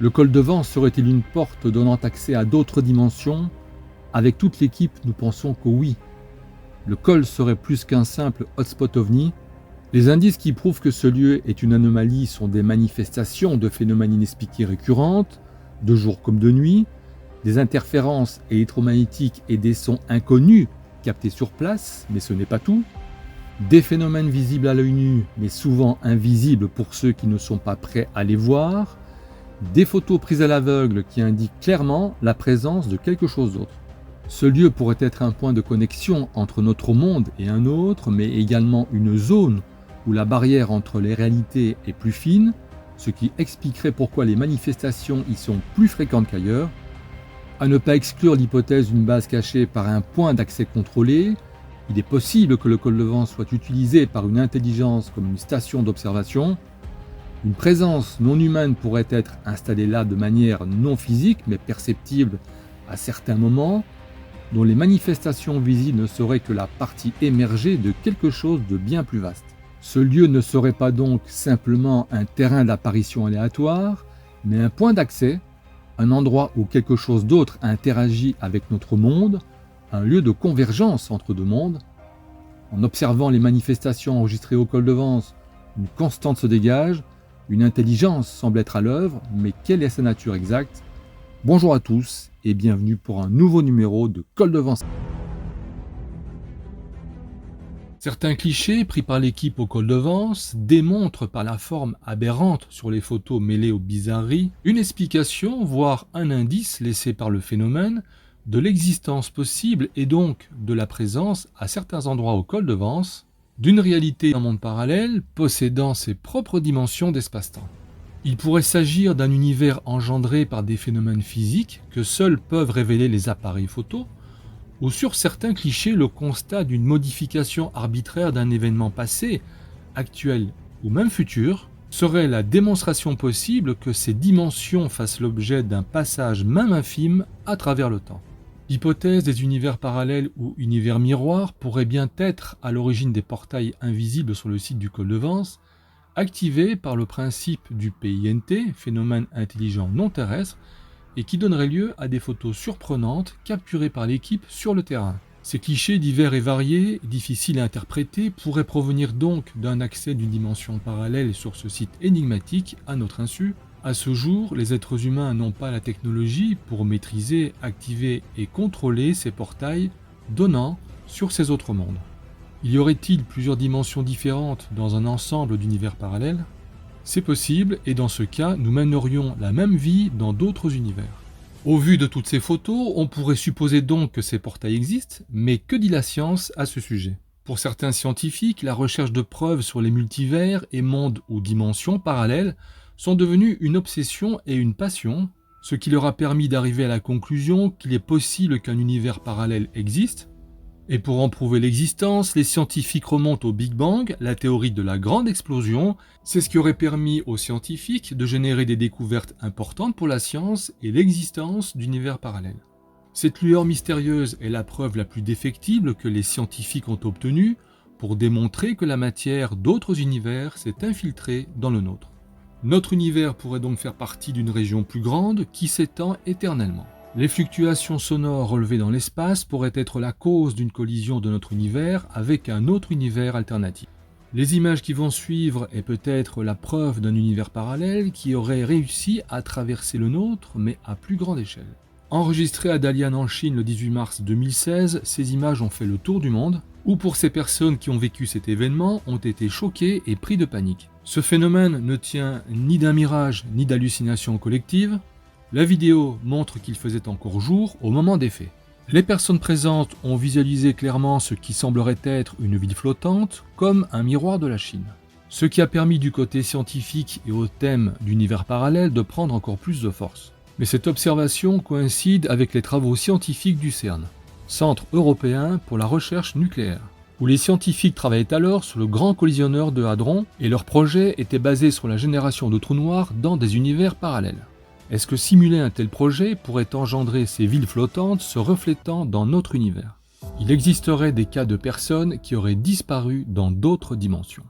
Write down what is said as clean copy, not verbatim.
Le col de Vence serait-il une porte donnant accès à d'autres dimensions? Avec toute l'équipe, nous pensons que oui. Le col serait plus qu'un simple hotspot ovni. Les indices qui prouvent que ce lieu est une anomalie sont des manifestations de phénomènes inexpliqués récurrentes, de jour comme de nuit, des interférences électromagnétiques et des sons inconnus captés sur place, mais ce n'est pas tout. Des phénomènes visibles à l'œil nu, mais souvent invisibles pour ceux qui ne sont pas prêts à les voir. Des photos prises à l'aveugle qui indiquent clairement la présence de quelque chose d'autre. Ce lieu pourrait être un point de connexion entre notre monde et un autre, mais également une zone où la barrière entre les réalités est plus fine, ce qui expliquerait pourquoi les manifestations y sont plus fréquentes qu'ailleurs. À ne pas exclure l'hypothèse d'une base cachée par un point d'accès contrôlé, il est possible que le col de Vence soit utilisé par une intelligence comme une station d'observation. Une présence non humaine pourrait être installée là de manière non physique mais perceptible à certains moments, dont les manifestations visibles ne seraient que la partie émergée de quelque chose de bien plus vaste. Ce lieu ne serait pas donc simplement un terrain d'apparition aléatoire, mais un point d'accès, un endroit où quelque chose d'autre interagit avec notre monde, un lieu de convergence entre deux mondes. En observant les manifestations enregistrées au col de Vence, une constante se dégage, une intelligence semble être à l'œuvre, mais quelle est sa nature exacte? Bonjour à tous et bienvenue pour un nouveau numéro de Col de Vence. Certains clichés pris par l'équipe au col de Vence démontrent par la forme aberrante sur les photos mêlées aux bizarreries une explication, voire un indice laissé par le phénomène de l'existence possible et donc de la présence à certains endroits au col de Vence d'une réalité d'un monde parallèle possédant ses propres dimensions d'espace-temps. Il pourrait s'agir d'un univers engendré par des phénomènes physiques que seuls peuvent révéler les appareils photo, ou sur certains clichés le constat d'une modification arbitraire d'un événement passé, actuel ou même futur, serait la démonstration possible que ces dimensions fassent l'objet d'un passage même infime à travers le temps. L'hypothèse des univers parallèles ou univers miroirs pourrait bien être à l'origine des portails invisibles sur le site du col de Vence, activés par le principe du PINT, phénomène intelligent non terrestre, et qui donnerait lieu à des photos surprenantes capturées par l'équipe sur le terrain. Ces clichés divers et variés, difficiles à interpréter, pourraient provenir donc d'un accès d'une dimension parallèle sur ce site énigmatique à notre insu. À ce jour, les êtres humains n'ont pas la technologie pour maîtriser, activer et contrôler ces portails donnant sur ces autres mondes. Y aurait-il plusieurs dimensions différentes dans un ensemble d'univers parallèles? C'est possible, et dans ce cas, nous mènerions la même vie dans d'autres univers. Au vu de toutes ces photos, on pourrait supposer donc que ces portails existent, mais que dit la science à ce sujet? Pour certains scientifiques, la recherche de preuves sur les multivers et mondes ou dimensions parallèles sont devenus une obsession et une passion, ce qui leur a permis d'arriver à la conclusion qu'il est possible qu'un univers parallèle existe. Et pour en prouver l'existence, les scientifiques remontent au Big Bang, la théorie de la grande explosion. C'est ce qui aurait permis aux scientifiques de générer des découvertes importantes pour la science et l'existence d'univers parallèles. Cette lueur mystérieuse est la preuve la plus défectible que les scientifiques ont obtenue pour démontrer que la matière d'autres univers s'est infiltrée dans le nôtre. Notre univers pourrait donc faire partie d'une région plus grande qui s'étend éternellement. Les fluctuations sonores relevées dans l'espace pourraient être la cause d'une collision de notre univers avec un autre univers alternatif. Les images qui vont suivre est peut-être la preuve d'un univers parallèle qui aurait réussi à traverser le nôtre, mais à plus grande échelle. Enregistrées à Dalian en Chine le 18 mars 2016, ces images ont fait le tour du monde, où pour ces personnes qui ont vécu cet événement ont été choquées et pris de panique. Ce phénomène ne tient ni d'un mirage ni d'hallucination collective. La vidéo montre qu'il faisait encore jour au moment des faits. Les personnes présentes ont visualisé clairement ce qui semblerait être une ville flottante, comme un miroir de la Chine. Ce qui a permis du côté scientifique et au thème d'univers parallèle de prendre encore plus de force. Mais cette observation coïncide avec les travaux scientifiques du CERN, Centre européen pour la recherche nucléaire, où les scientifiques travaillaient alors sur le grand collisionneur de Hadron et leur projet était basé sur la génération de trous noirs dans des univers parallèles. Est-ce que simuler un tel projet pourrait engendrer ces villes flottantes se reflétant dans notre univers? Il existerait des cas de personnes qui auraient disparu dans d'autres dimensions.